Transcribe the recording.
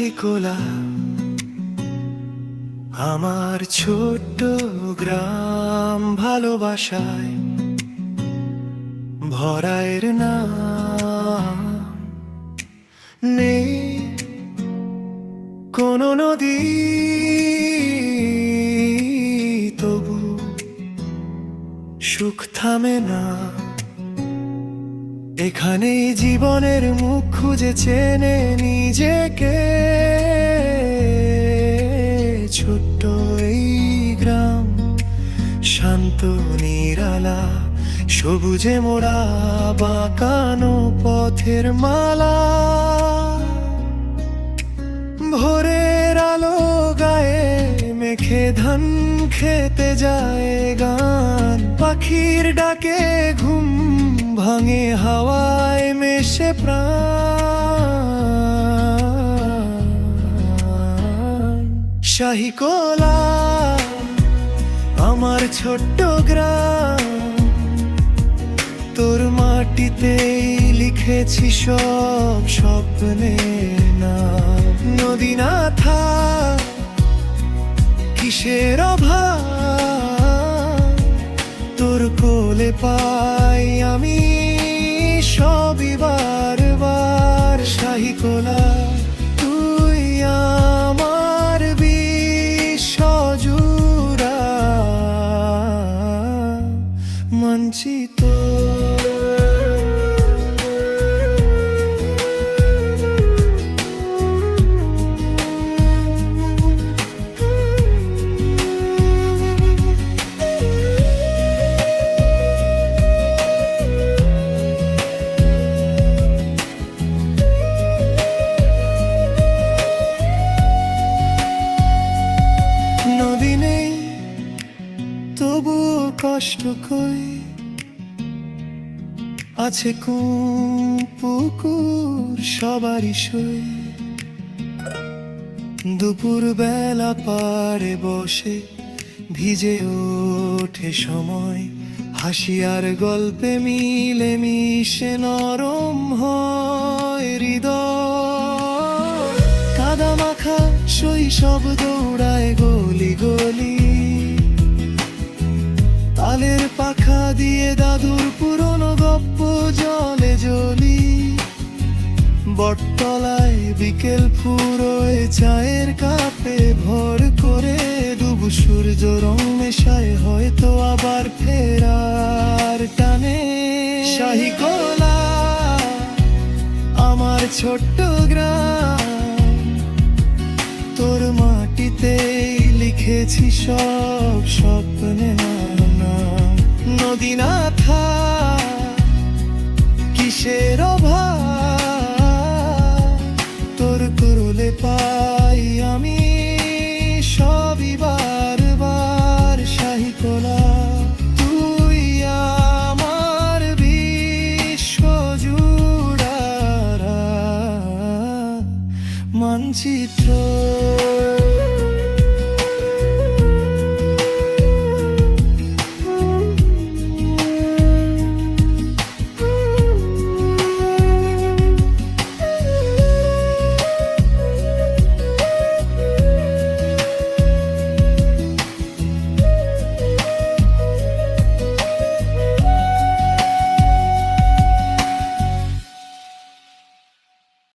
শাহিকোলা আমার ছোট্ট গ্রাম, ভালোবাসায় ভরায়ের নাম। নেই কোনো নদী, তবু সুখ থামে না। এখানেই জীবনের মুখ খুঁজে চেনে নিজেকে। ছোট্ট এই গ্রাম, শান্ত নিরালা, সবুজে মোড়া বাঁকানো পথের মালা। ভোরের আলো গায়ে মেখে ধান খেতে যায় গান। পাখির ডাকে ঘুম ভাঙে হাওয়ায় মেশে প্রাণ। শাহিকোলা আমার ছোট্ট গ্রাম, তোর মাটিতেই লিখেছি সব স্বপ্নের নাম। নদী না থাক কিসের অভাব, তোর কোলে পাই আমি সবই বারবার। শাহিকোলা তুই আমার বিশ্বজুড়া মানচিত্র। নদী নেই তবু কষ্ট কই, আছে পুকুর সবারই সই। দুপুর বেলা পারে বসে ভিজে ওঠে সময়, হাসি আর গল্পে মিলে মিশে নরম হয় হৃদয়। কাদা মাখা শৈশব দৌড়ায় গলি গলি, তালের পাখা দিয়ে দাদুর পুরনো গপ্প জলে জলি। বটতলায় বিকেল ফুরোয় চায়ের কাপে ভর করে, ডুব সূর্য রং মেশায় হয়তো আবার ফেরার টানে। শাহিকোলা আমার ছোট্ট গ্রাম, তোর মাটিতেই লিখেছি সব স্বপ্নের নাম। নদী না থাক